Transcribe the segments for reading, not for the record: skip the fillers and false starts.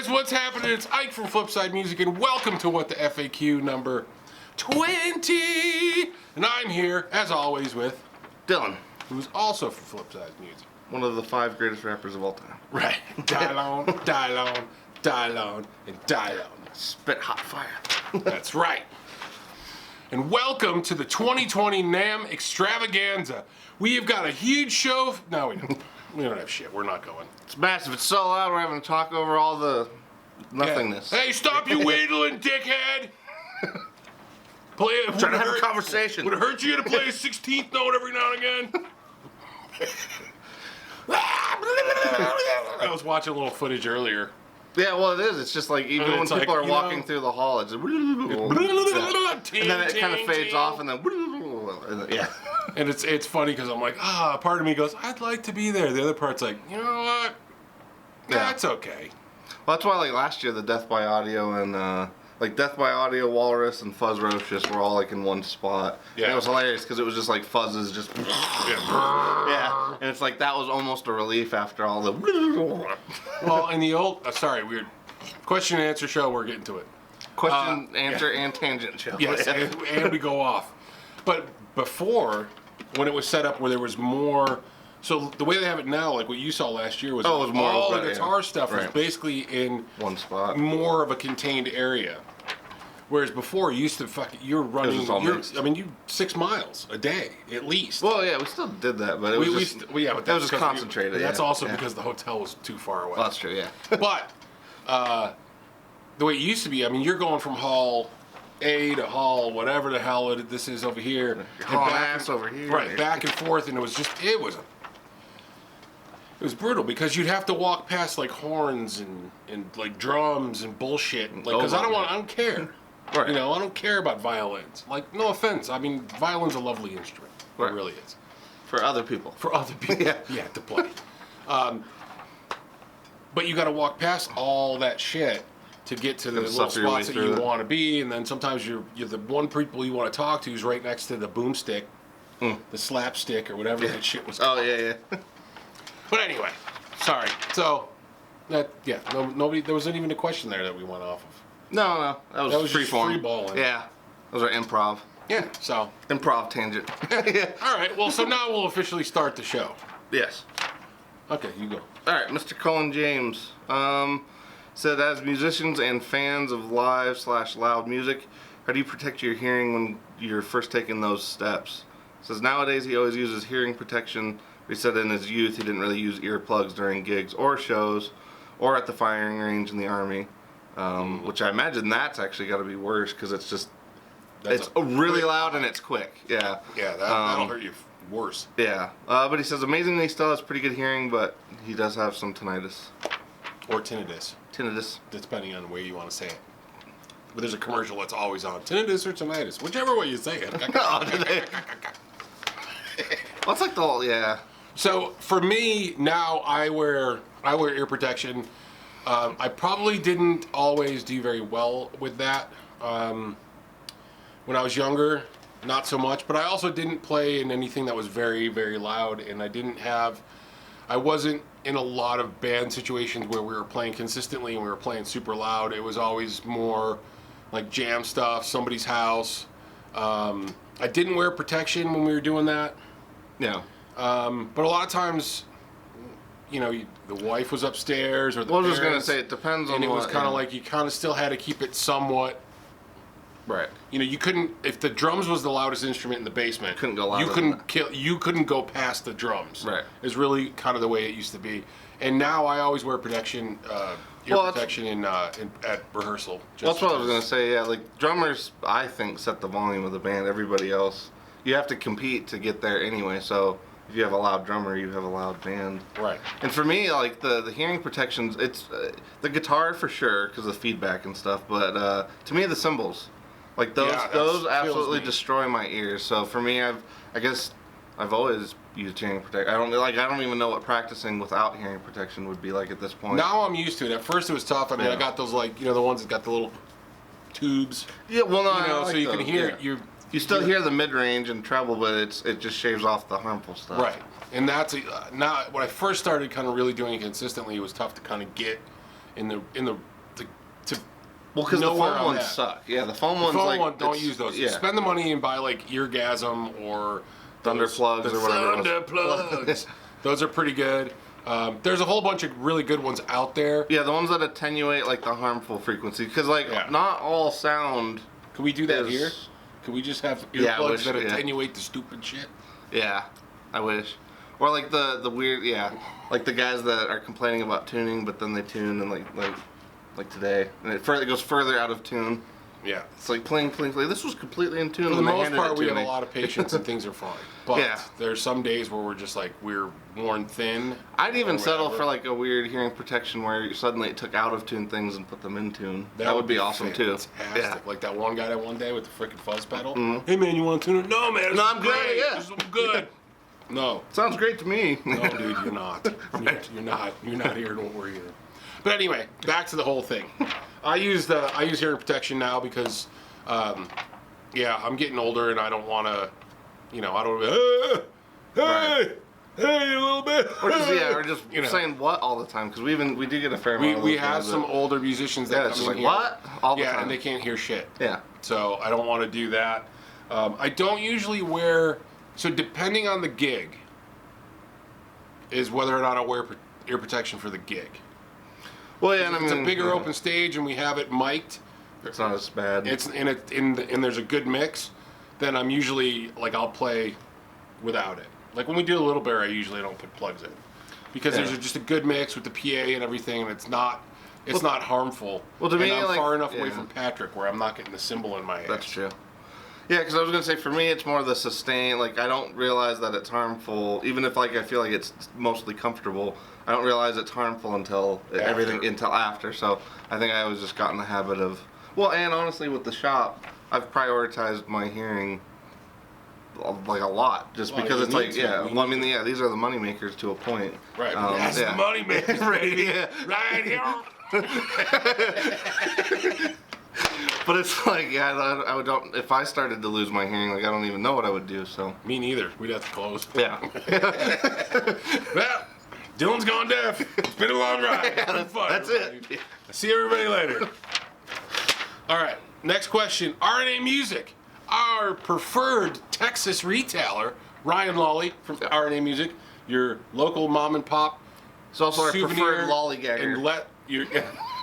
guys, what's happening? It's Ike from Flipside Music, and welcome to What the F.A.Q. number 20. And I'm here, as always, with Dylan, who's also from Flipside Music. one of the 5 greatest rappers of all time. Right. Dylon, Dylon, Dylon, and Dylon. Spit hot fire. That's right. And welcome to the 2020 NAMM Extravaganza. We have got a huge show. No, we don't. We don't have shit. We're not going. It's massive. It's so loud. We're having to talk over all the nothingness. Yeah. Hey, stop you wheedling, dickhead! Play it. Trying to have a conversation. Would it hurt you to play a 16th note every now and again? I was watching a little footage earlier. Yeah, well, it is. It's just like even when people are walking through the hall, it's and then it kind of fades off, and then yeah. And it's funny because I'm like, part of me goes, I'd like to be there. The other part's like, you know what? That's okay. Well, that's why like last year the Death by Audio and like Death by Audio, Walrus, and Fuzz Rocious were all like in one spot. Yeah. And it was hilarious because it was just like fuzzes just yeah. And it's like that was almost a relief after all the Well, in the old weird question and answer show, we're getting to it. Question, answer, and tangent show. Yes, and we go off. But before, when it was set up where there was more, so the way they have it now, like what you saw last year, was, it was more all the better, guitar stuff was right. basically in one spot, more of a contained area. Whereas before, you used to you're running, I mean, 6 miles a day at least. Well, yeah, we still did that, but it was but that was just concentrated. That's also because the hotel was too far away. Well, that's true, yeah. But the way it used to be, I mean, you're going from hall A to hall whatever the hell this is over here, hall ass over here, right, back and forth, and it was brutal because you'd have to walk past like horns and like drums and bullshit, like because I don't care. Right. You know, I don't care about violins. Like, no offense. I mean, violin's a lovely instrument. Right. It really is. For other people. For other people. Yeah, to play. But you got to walk past all that shit to get to the little spots that you want to be, and then sometimes you're the one people you want to talk to is right next to the boomstick, the slapstick or whatever that shit was called. Oh yeah. But anyway, sorry. So nobody. There wasn't even a question there that we went off of. No, that was free form. Free balling. Yeah, those are improv. Yeah, so improv tangent. Yeah. All right. Well, so now we'll officially start the show. Yes. Okay, you go. All right, Mr. Colin James said, as musicians and fans of live/loud music, how do you protect your hearing when you're first taking those steps? Says nowadays he always uses hearing protection. He said in his youth he didn't really use earplugs during gigs or shows, or at the firing range in the Army. Which I imagine that's actually got to be worse because it's really loud and it's quick. Yeah. Yeah, that'll hurt you worse. Yeah. But he says amazingly he still has pretty good hearing, but he does have some tinnitus. Or tinnitus. Tinnitus. Depending on the way you want to say it. But there's a commercial that's always on. Tinnitus or tinnitus, whichever way you say it. Well, it's like the whole, yeah. So for me now, I wear ear protection. I probably didn't always do very well with that. When I was younger, not so much, but I also didn't play in anything that was very, very loud, and I wasn't in a lot of band situations where we were playing consistently and we were playing super loud. It was always more like jam stuff, somebody's house. I didn't wear protection when we were doing that. Yeah. But a lot of times, you know, the wife was upstairs, or the parents. I was just gonna say it depends on. And it was kind of like you kind of still had to keep it somewhat. Right. You know, you couldn't, if the drums was the loudest instrument in the basement, couldn't go louder. You couldn't go past the drums. Right. Is really kind of the way it used to be. And now I always wear protection, ear protection at rehearsal. That's what I was gonna say. Yeah, like drummers, I think set the volume of the band. Everybody else, you have to compete to get there anyway. So. If you have a loud drummer, you have a loud band. Right. And for me, like the hearing protections, it's the guitar for sure because of the feedback and stuff. But to me, the cymbals, like those absolutely destroy my ears. So for me, I guess I've always used hearing protection. I don't even know what practicing without hearing protection would be like at this point. Now I'm used to it. At first it was tough. I mean, I got those the ones that got the little tubes. Yeah. Well, no, so you can hear it. You still hear the mid-range and treble, but it just shaves off the harmful stuff. Right, and that's now when I first started kind of really doing it consistently, it was tough to kind of get in the Well, because the nowhere foam on ones that. suck. Yeah, the foam ones, Foam like... one, don't it's- use those. Yeah. Spend the money and buy like Eargasm or Thunder plugs the or whatever it was. Thunder plugs. Those are pretty good. There's a whole bunch of really good ones out there. Yeah, the ones that attenuate, like, the harmful frequency. Because, like, Yeah. not all sound... Can we do that is- here? Can we just have Yeah, I earplugs wish- that yeah. attenuate the stupid shit? Yeah, I wish. Or, like, the weird... Yeah. Like, the guys that are complaining about tuning, but then they tune and, like today. And it goes further out of tune. Yeah. It's like playing. This was completely in tune. For the when they most handed part, it we to have me. a lot of patience and things are fine. But Yeah. there's some days where we're just like, we're worn thin. I'd even or settle whatever. for like a weird hearing protection where suddenly it took out of tune things and put them in tune. That would be awesome too. Fantastic. Yeah. Like that one guy that one day with the freaking fuzz pedal. Mhm. Hey man, you want to tune it? No man, this No, is I'm good, great. yeah. This is good. No, Sounds great to me. no, dude, you're not. You're not. You're not hearing what we're hearing. But anyway, back to the whole thing. I use hearing protection now because, yeah, I'm getting older and I don't want to, I don't. Hey, hey, a little bit. Or just You know. saying what all the time because we do get a fair amount. of We those have guys some that- older musicians that Yeah, come it's in just like here. what all the Yeah, time. and they can't hear shit. Yeah. So I don't want to do that. I don't usually wear. So depending on the gig, is whether or not I wear ear protection for the gig. Well, yeah, and I If it's mean, a bigger yeah, open stage and we have it mic'd, It's not as bad. and there's a good mix, then I'm usually like I'll play without it. Like when we do a little bear, I usually don't put plugs in because Yeah. there's just a good mix with the PA and everything, and it's not harmful. Well, to me, and I'm like, far enough away yeah. from Patrick where I'm not getting the cymbal in my ass. That's true. Yeah, because I was gonna say for me, it's more the sustain. Like I don't realize that it's harmful, even if like I feel like it's mostly comfortable. I don't realize it's harmful until after. So I think I always just got in the habit of. Well, and honestly, with the shop, I've prioritized my hearing like a lot, just Well, because you it's need like to. yeah. You Well, I need mean, yeah, these are the money makers to a point. Right. That's the money makers, baby. Yeah. Right here. But it's like, yeah, I don't. If I started to lose my hearing, like I don't even know what I would do. So Me neither. We'd have to close. yeah, Well, Dylan's gone deaf. It's been a long ride. It's been fun, that's everybody. it. See everybody later. All right. Next question. RNA Music. Our preferred Texas retailer, Ryan Lawley from RNA Music, your local mom and pop It's also our souvenir preferred lollygagger. and your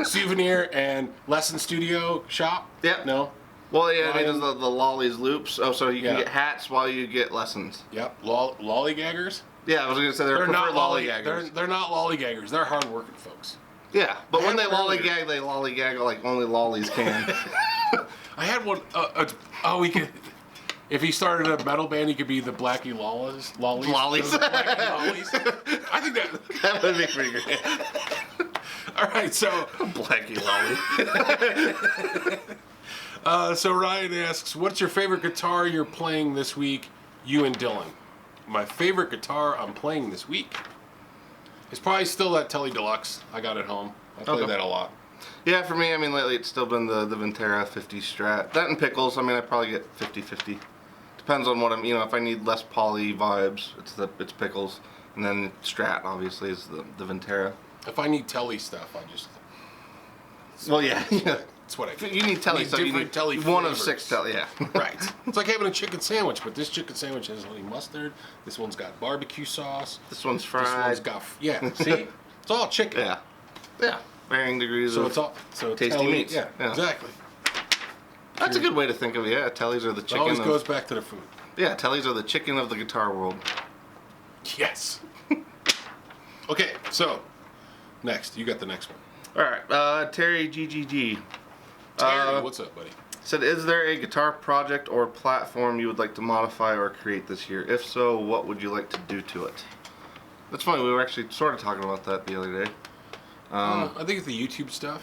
souvenir and lesson studio shop. Yep. No. Well, yeah, he Ryan- does the lollies loops. Oh, so you can Yeah. get hats while you get lessons. Yep. Lollygaggers. Yeah, I was gonna say they're preferred lollygaggers. They're not lollygaggers. They're hardworking folks. Yeah, but when they had one earlier. lollygag, they lollygag like only lollies can. I had one. We could. If he started a metal band, he could be the Blackie Lollies. Lollies. The Blackie Lollies. I think that. That would be pretty great. All right, so Blackie lolly. so Ryan asks, "What's your favorite guitar you're playing this week?" You and Dylan. My favorite guitar I'm playing this week is probably still that Tele Deluxe I got at home. I play Okay. that a lot. Yeah, for me, I mean, lately it's still been the Ventera 50 Strat. That and Pickles, I mean, I probably get 50-50. Depends on what if I need less poly vibes, it's Pickles. And then Strat, obviously, is the Ventera. If I need Tele stuff, I just. Well, yeah. That's what I do. You need Tele, Need so you different need Tele one of flavors. 6 Tele, yeah. Right. It's like having a chicken sandwich, but this chicken sandwich has honey mustard. This one's got barbecue sauce. This one's This fried. one's got see, it's all chicken. Yeah. Yeah. Varying degrees So of it's all tasty Tele- meats. Yeah, Yeah. exactly. That's a good way to think of it. Yeah, Tellies are the It chicken. always of, goes back to the food. Yeah, Tellies are the chicken of the guitar world. Yes. Okay, so next, you got the next one. All right, Terry GGG Terry, what's up, buddy? said, "Is there a guitar project or platform you would like to modify or create this year? If so, what would you like to do to it?" That's funny. We were actually sort of talking about that the other day. I think it's the YouTube stuff.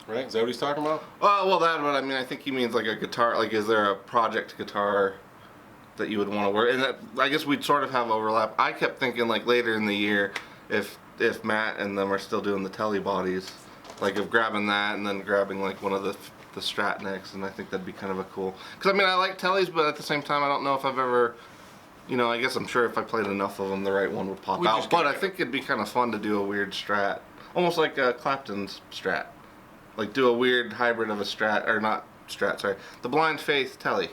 Right? Is that what he's talking about? Well, that. But I mean, I think he means like a guitar. Like, is there a project guitar that you would want to work? And that, I guess we'd sort of have overlap. I kept thinking like later in the year, if Matt and them are still doing the telly bodies, like of grabbing that and then grabbing like one of the Strat necks, and I think that'd be kind of a cool. Because I mean, I like tellies, but at the same time, I don't know if I've ever. I guess I'm sure if I played enough of them, the right one would pop out. But I think it'd be kind of fun to do a weird Strat, almost like Clapton's Strat. like do a weird hybrid of a Strat, or not Strat, sorry, the Blind Faith Telly.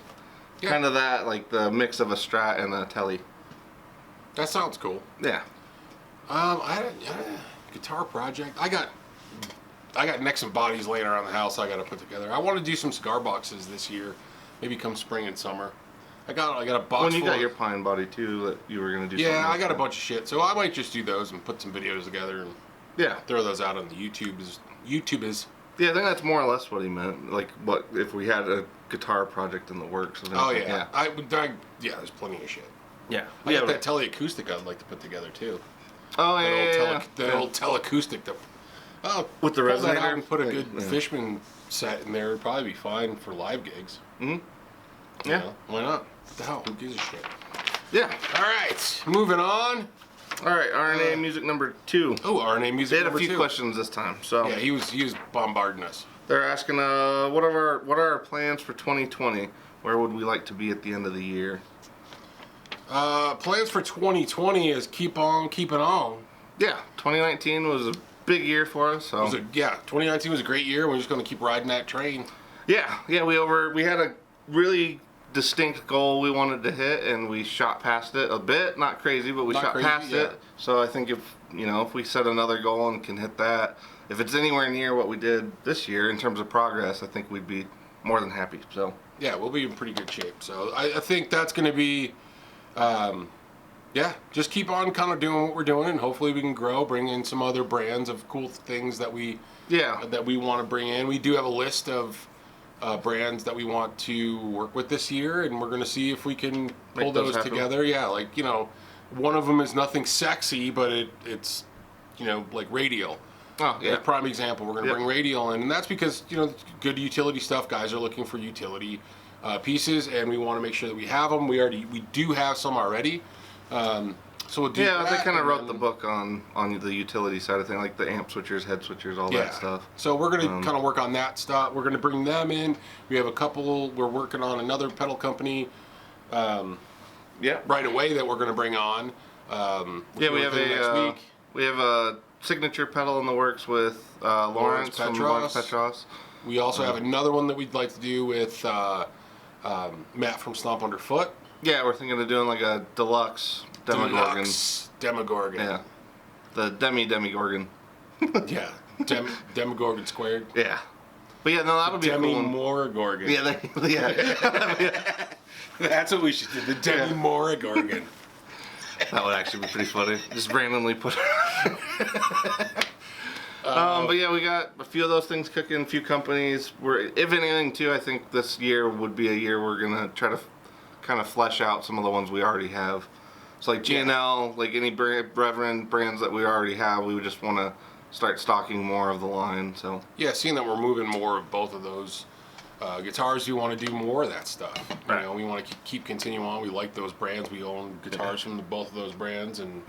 Yeah. Kind of that, like the mix of a Strat and a Telly. That sounds cool. Yeah. I had a guitar project. I got necks and bodies laying around the house I got to put together. I want to do some cigar boxes this year, maybe come spring and summer. I got a box. When you got your pine body too, that you were gonna do. Yeah, something I got a like bunch of shit, so I might just do those and put some videos together and yeah, throw those out on the YouTube is. yeah, I think that's more or less what he meant. Like, what if we had a guitar project in the works? Oh yeah, yeah. There's plenty of shit. Yeah, I got that Tele acoustic I'd like to put together too. Oh yeah, The old teleacoustic. With the pull that out resonator and put a good Fishman set in there. It'd probably be fine for live gigs. Mm-hmm. You Yeah. know, why not? What the hell? Who gives a shit? Yeah. All right, moving on. All right, RNA music number 2. Oh, RNA music. They had a number few 2. questions this time, so Yeah, he was bombarding us. they're asking, what are our plans for 2020? Where would we like to be at the end of the year? Plans for 2020 is keep on keeping on. Yeah, 2019 was a big year for us. So 2019 was a great year. We're just going to keep riding that train. yeah, we had a really distinct goal we wanted to hit, and we shot past it a bit. Not crazy, but we shot past it. So I think if we set another goal and can hit that, if it's anywhere near what we did this year in terms of progress, I think we'd be more than happy. So yeah, we'll be in pretty good shape. So I think that's going to be, just keep on kind of doing what we're doing, and hopefully we can grow, bring in some other brands of cool things that we want to bring in. We do have a list of brands that we want to work with this year, and we're going to see if we can pull those together. Yeah, like, one of them is nothing sexy, but it's like Radial. Oh, yeah. Like, prime example. We're going to bring Radial in, and that's because, good utility stuff. Guys are looking for utility pieces, and we want to make sure that we have them. We do have some already. So we'll do that. They kind of wrote the book on the utility side of things, like the amp switchers, head switchers, all that stuff. So we're going to kind of work on that stuff. We're going to bring them in. We have a couple. We're working on another pedal company right away that we're going to bring on. We have a signature pedal in the works with Lawrence from Lawrence Petros. We also have another one that we'd like to do with Matt from Stomp Underfoot. Yeah, we're thinking of doing like a deluxe Demogorgon. Demogorgon. Yeah. The Demigorgon. Yeah. Demogorgon squared. Yeah. But yeah, no, that'll be cool. Demi-Morgorgon. Yeah, That's what we should do. The Demi-Morgorgon. That would actually be pretty funny. Just randomly put but yeah, we got a few of those things cooking, a few companies. If anything, too, I think this year would be a year we're going to try to kind of flesh out some of the ones we already have. So like G&L, like any Brethren brands that we already have, we would just want to start stocking more of the line. So yeah, seeing that we're moving more of both of those guitars, we want to do more of that stuff. Right. We want to keep continuing on. We like those brands. We own guitars from both of those brands, and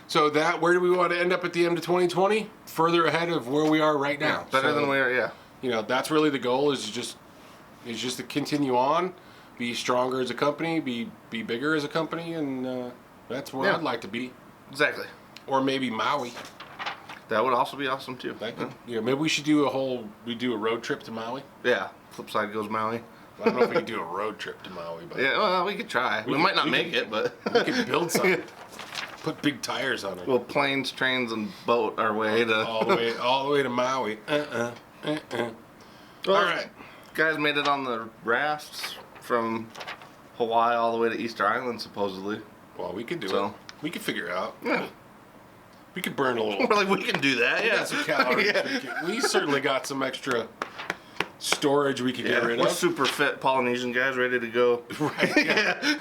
so where do we want to end up at the end of 2020? Further ahead of where we are right now. Better than we are. Yeah. That's really the goal. Is just to continue on, be stronger as a company, be bigger as a company, and that's where I'd like to be. Exactly. Or maybe Maui. That would also be awesome too. Maybe we should do a road trip to Maui. Yeah. Flipside goes Maui. I don't know if we could do a road trip to Maui, but yeah, well, we could try. We might not make it, but we could build something. Put big tires on it. Well, planes, trains, and boat our way to all the way to Maui. Well, all right, guys made it on the rafts from Hawaii all the way to Easter Island, supposedly. Well, we could do it. We could figure it out. Yeah. We could burn a little. We're like, we can do that. We got some calories. We certainly got some extra storage we could get rid of. We're super fit Polynesian guys ready to go. Right.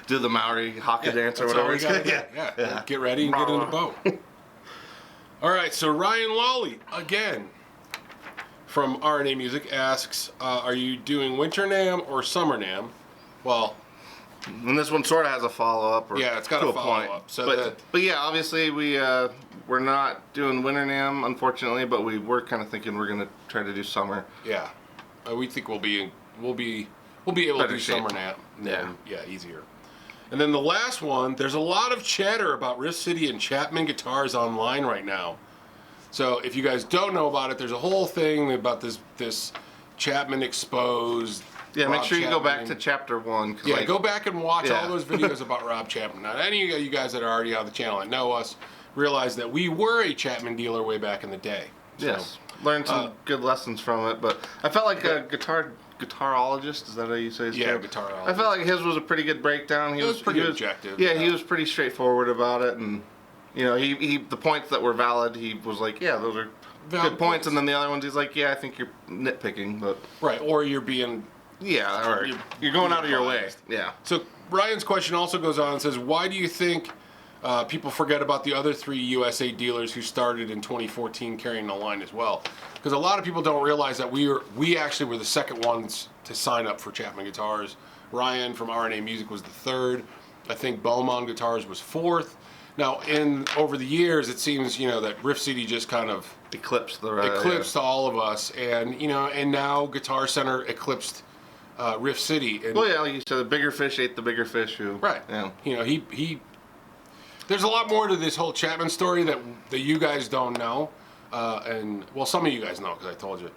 Do the Maori haka dance or whatever. Get ready and get in the boat. All right, so Ryan Lawley again from RNA Music asks, are you doing Winter NAMM or Summer NAMM? Well, and this one sort of has a follow-up. It's got a follow-up. So but yeah, obviously we're not doing Winter NAMM, unfortunately, but we were kind of thinking we're going to try to do Summer. Yeah, we think we'll be able to do shape. Summer NAMM. Yeah, easier. And then the last one, there's a lot of chatter about Rift City and Chapman guitars online right now. So if you guys don't know about it, there's a whole thing about this Chapman exposed. Yeah, Rob make sure you Chapman. go back to chapter 1. Yeah, like, go back and watch Yeah. all those videos about Rob Chapman. Now, any of you guys that are already on the channel and know us realize that we were a Chapman dealer way back in the day. So, Yes, learned some good lessons from it, but I felt like a guitarologist, is that how you say his Yeah, term? guitarologist. I felt like his was a pretty good breakdown. It was pretty objective. Yeah, he was pretty straightforward about it, and you know, he the points that were valid, he was like, yeah, those are Valid good points, and then the other ones, he's like, yeah, I think you're nitpicking, but Right, or you're being... yeah, or you're going out of your way. biased. Yeah. So Ryan's question also goes on and says, why do you think people forget about the other 3 USA dealers who started in 2014 carrying the line as well? Because a lot of people don't realize that we actually were the second ones to sign up for Chapman Guitars. Ryan from RNA Music was the third. I think Beaumont Guitars was fourth. Now, over the years, it seems, you know, that Rift City just kind of Eclipsed all of us, and you know, and now Guitar Center eclipsed Rift City. And, well, yeah, like you said, the bigger fish ate the bigger fish. right. Yeah. You know, he. There's a lot more to this whole Chapman story that you guys don't know, and well, some of you guys know because I told you.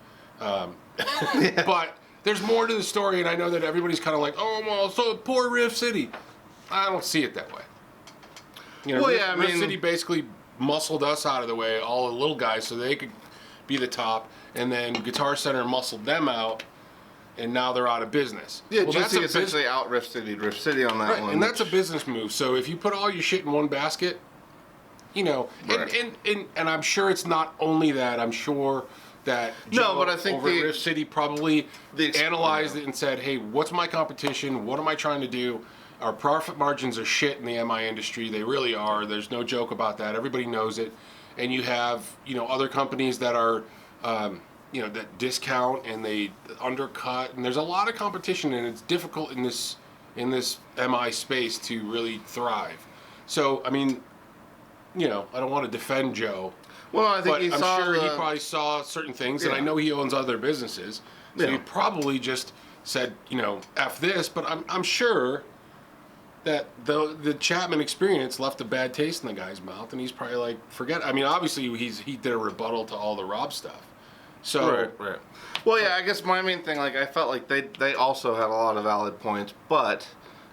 But there's more to the story, and I know that everybody's kind of like, oh, well, so poor Rift City. I don't see it that way. You know, Well, Rift City basically muscled us out of the way, all the little guys, so they could be the top, and then Guitar Center muscled them out, and now they're out of business. Yeah, well, GC essentially out Rift City on that right, one. and that's a business move. So if you put all your shit in one basket, you know, Right. and I'm sure it's not only that. I'm sure that Joe but I think over at Rift City probably the analyzed it and said, hey, what's my competition? What am I trying to do? Our profit margins are shit in the MI industry. They really are. There's no joke about that. Everybody knows it. And you have, you know, other companies that are, you know, that discount and they undercut. And there's a lot of competition, and it's difficult in this MI space to really thrive. So, I mean, you know, I don't want to defend Joe. Well, I think But he I'm saw sure he the- probably saw certain things, and I Yeah. know he owns other businesses, so Yeah. he probably just said, you know, F this. But I'm sure that the Chapman experience left a bad taste in the guy's mouth, and he's probably like, forget. I mean, obviously he did a rebuttal to all the Rob stuff. So Right. Well, yeah, I guess my main thing, like, I felt like they also had a lot of valid points, but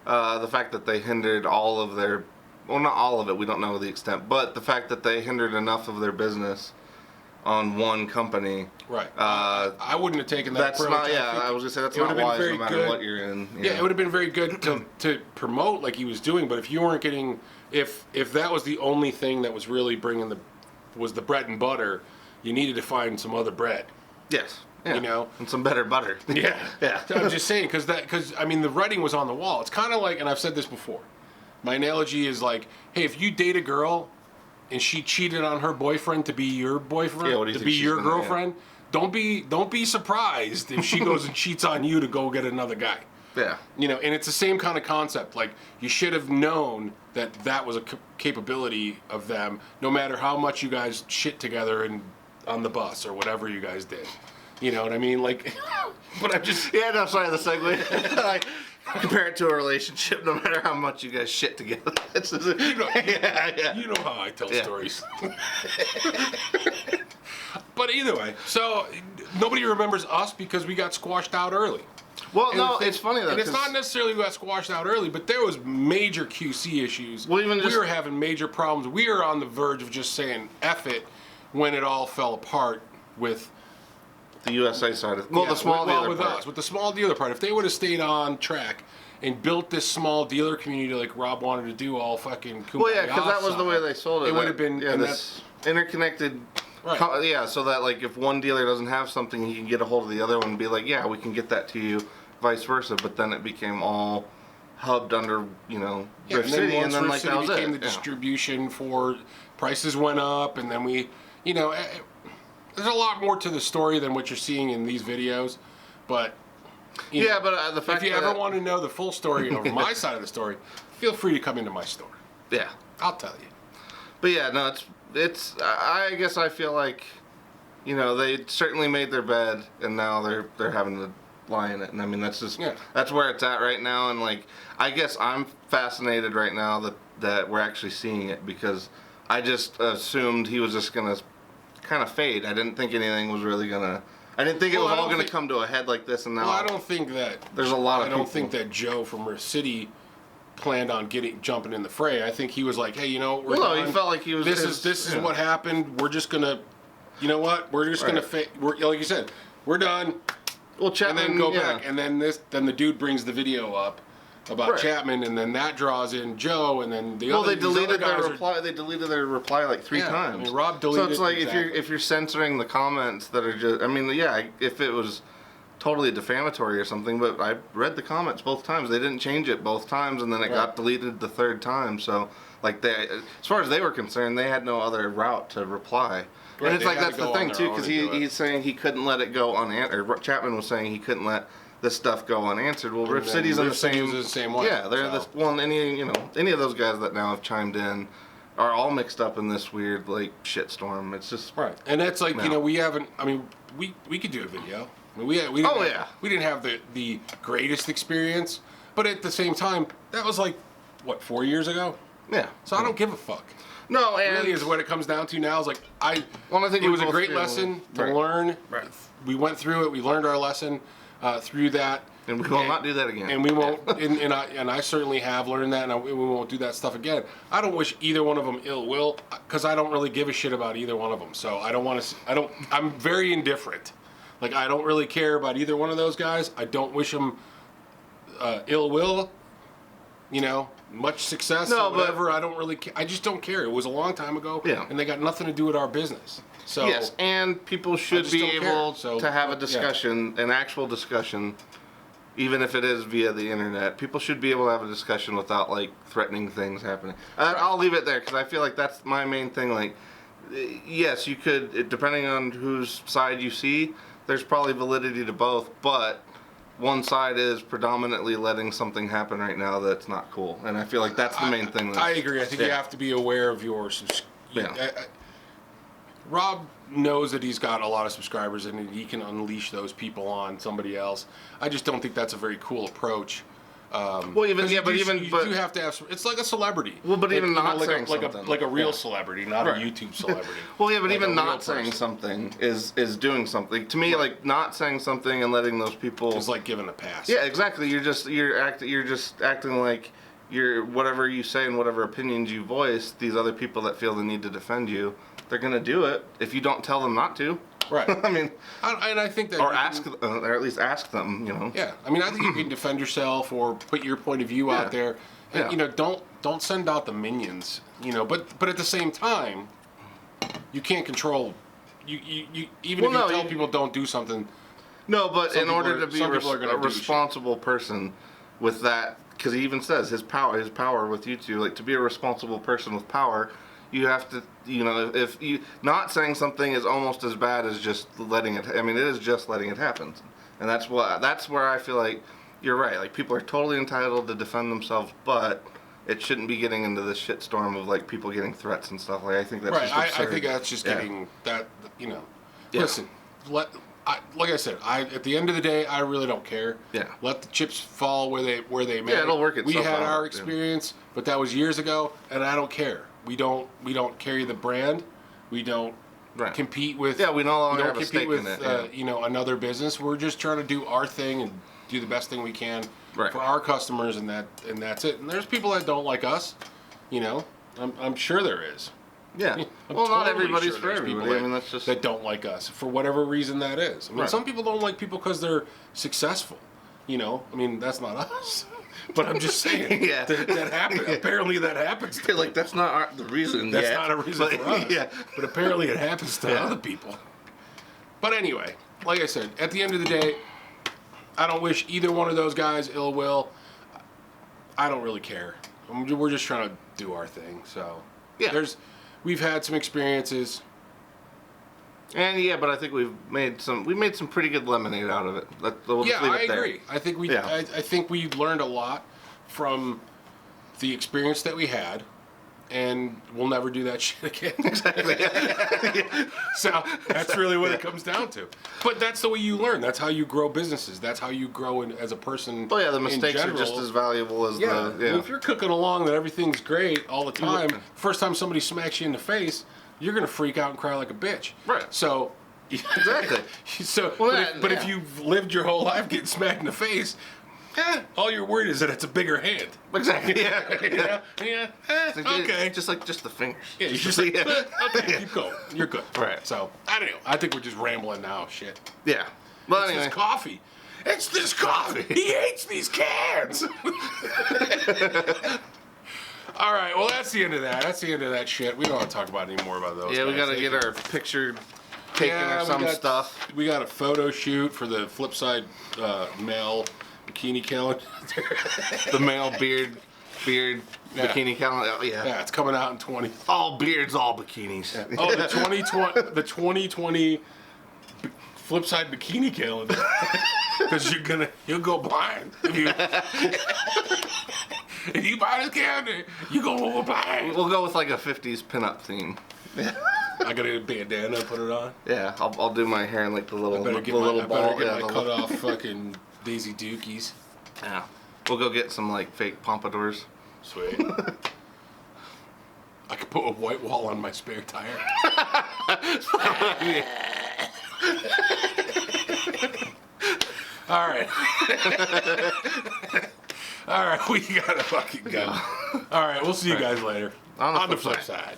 the fact that they hindered all of their, well, not all of it, we don't know the extent, but the fact that they hindered enough of their business on one company. right, I wouldn't have taken that That's approach. not, yeah, I was gonna say that's it would've not been wise very no matter good. what you're in. Yeah, it would have been very good to promote like he was doing, but if you weren't getting, if that was the only thing that was really bringing was the bread and butter, you needed to find some other bread. Yes. Yeah. You know? And some better butter. Yeah. Yeah. I'm just saying, because I mean, the writing was on the wall. It's kind of like, and I've said this before, my analogy is like, hey, if you date a girl and she cheated on her boyfriend to be your boyfriend, Yeah, what do you to think be she's your gonna- girlfriend, don't be surprised if she goes and cheats on you to go get another guy. Yeah. You know, and it's the same kind of concept. Like, you should have known that was a capability of them, no matter how much you guys shit together and on the bus or whatever you guys did. You know what I mean? Like, but I'm just... Yeah, no, sorry, the segue. Like, compare it to a relationship, no matter how much you guys shit together. It's just, You know how I tell stories. But either way, so nobody remembers us because we got squashed out early. Well, And no, the thing- it's funny though. And it's 'cause- not necessarily we got squashed out early, but there was major QC issues. Well, even we just- were having major problems. We were on the verge of just saying F it when it all fell apart with the USA side of the small dealer with part. us, with the small dealer part. If they would have stayed on track and built this small dealer community like Rob wanted to do, all fucking kumbaya Well, yeah, because that was the way they sold it. It would have been, yeah, and this interconnected. Right. Yeah, so that like if one dealer doesn't have something, he can get a hold of the other one and be like, yeah, we can get that to you, vice versa. But then it became all hubbed under, you know, Yeah, Rift and then City, once and then Rift like City that was became it. the Yeah. distribution for prices went up, and then we, you know, there's a lot more to the story than what you're seeing in these videos, but you Yeah, know, but the fact if you that ever want to know the full story over my side of the story, feel free to come into my store. yeah, I'll tell you. but yeah, no, it's. I guess I feel like, you know, they certainly made their bed, and now they're having to lie in it. And I mean, that's just Yeah. that's where it's at right now. And like, I guess I'm fascinated right now that we're actually seeing it, because I just assumed he was just gonna kind of fade. I didn't think anything was really gonna. I didn't think it was all gonna come to a head like this. And now I don't think that there's a lot of. I don't think that Joe from Rift City planned on jumping in the fray. I think he was like, hey, you know, we're done. He felt like he was. This is what happened. We're just gonna, you know what? We're just gonna we're, like you said, we're done. Well, Chapman, and then go back, and then then the dude brings the video up about Chapman, and then that draws in Joe, and then the other. Well, they deleted their reply. They deleted their reply like 3 times. I mean, Rob deleted. So it's like if you're censoring the comments that are just. I mean, yeah, if it was totally defamatory or something, but I read the comments both times. They didn't change it both times, and then it got deleted the third time. So, like, as far as they were concerned, they had no other route to reply. Right, and it's like that's the thing too, because he's saying he couldn't let it go unanswered. Or Chapman was saying he couldn't let this stuff go unanswered. Well, Rift City's in the same way. Yeah, they're this. Well, any of those guys that now have chimed in are all mixed up in this weird like shitstorm. It's just and that's like we haven't. I mean, we could do a video. I mean, we didn't have the greatest experience, but at the same time, that was like what 4 years ago. Yeah. So I don't give a fuck. No, and really is what it comes down to now. Is like I think it was a great lesson to learn. Right. We went through it. We learned our lesson through that. And we will not do that again. And we won't. and I certainly have learned that, and we won't do that stuff again. I don't wish either one of them ill will, because I don't really give a shit about either one of them. So I don't want to. I'm very indifferent. Like, I don't really care about either one of those guys. I don't wish them ill will. Much success or whatever. I don't really care. I just don't care. It was a long time ago, and they got nothing to do with our business. So yes, and people should be able to have a discussion, an actual discussion, even if it is via the internet. People should be able to have a discussion without like threatening things happening. I'll leave it there because I feel like that's my main thing. Like, yes, you could, depending on whose side you see, there's probably validity to both, but one side is predominantly letting something happen right now that's not cool, and I feel like that's the main thing. I agree. I think you have to be aware of your. Rob knows that he's got a lot of subscribers and he can unleash those people on somebody else. I just don't think that's a very cool approach. Well, even you do have to have. It's like a celebrity. Well, but even not saying something, like a real celebrity, not a YouTube celebrity. Well, yeah, but like even not saying something is doing something. To me, like not saying something and letting those people is like giving a pass. Yeah, exactly. You're just acting like you're whatever you say and whatever opinions you voice. These other people that feel the need to defend you, they're gonna do it if you don't tell them not to. Right. I mean, and I think that or or at least ask them. Yeah. I mean, I think you can defend yourself or put your point of view out there. And, don't send out the minions. But at the same time, you can't control. You even if you tell people don't do something. No, but in order to be a responsible person with that, because he even says his power with YouTube, like to be a responsible person with power. You have to, if you not saying something is almost as bad as just letting it. I mean, it is just letting it happen, and that's where I feel like you're right. Like people are totally entitled to defend themselves, but it shouldn't be getting into this shitstorm of like people getting threats and stuff. Like I think that's just absurd. I think that's just getting that. Listen, like I said, at the end of the day, I really don't care. Yeah. Let the chips fall where they may. Yeah, it'll work itself out. We had our experience, but that was years ago, and I don't care. We don't carry the brand. We don't compete with. Yeah, we no longer don't have a compete stake with in it. Another business. We're just trying to do our thing and do the best thing we can for our customers, and that's it. And there's people that don't like us. I'm sure there is. Yeah. Well, not everybody's for everybody. I mean, that's just that don't like us for whatever reason that is. I mean, some people don't like people because they're successful. I mean, that's not us. But I'm just saying that happens. Apparently that happens. Like that's not the reason. That's not a reason for us. Yeah. But apparently it happens to other people. But anyway, like I said, at the end of the day, I don't wish either one of those guys ill will. I don't really care. We're just trying to do our thing. So we've had some experiences. And but I think we made some pretty good lemonade out of it. We'll just leave it there. I agree. I think I think we learned a lot from the experience that we had. and we'll never do that shit again. Exactly. So that's really what it comes down to. But that's the way you learn. That's how you grow businesses. That's how you grow as a person. Oh yeah, the mistakes are just as valuable as Well, the. if you're cooking along that everything's great all the time, first time somebody smacks you in the face, you're gonna freak out and cry like a bitch. Right. So. Exactly. So, but if you've lived your whole life getting smacked in the face, all you're worried is that it's a bigger hand. Exactly. Yeah. Okay. Just the fingers. Yeah, you're just like, okay, keep going. You're good. Right. So, I don't know. I think we're just rambling now. Shit. Yeah. Well, It's anyway. this coffee. It's this coffee. He hates these cans. All right. Well, that's the end of that. That's the end of that shit. We don't want to talk about any more about those. Yeah, we guys. gotta get our picture taken or some stuff. We got a photo shoot for the Flipside male bikini calendar. The male beard Yeah. bikini calendar. Oh, yeah. Yeah, it's coming out in 20. All beards, all bikinis. Oh, the 2020 Flipside bikini calendar. Because you'll go blind if you buy this calendar. You go blind. We'll go with like a 50s pinup theme. I gotta get a bandana, put it on. Yeah, I'll do my hair in like the little I better get little my ball. cut off fucking Daisy Dookies. Yeah. We'll go get some like fake pompadours. Sweet. I could put a white wall on my spare tire. All right. All right, we gotta fucking go. All right, we'll see you guys later. On the flip flip side.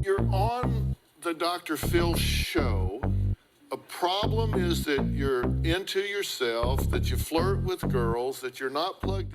You're on the Dr. Phil show. A problem is that you're into yourself, that you flirt with girls, that you're not plugged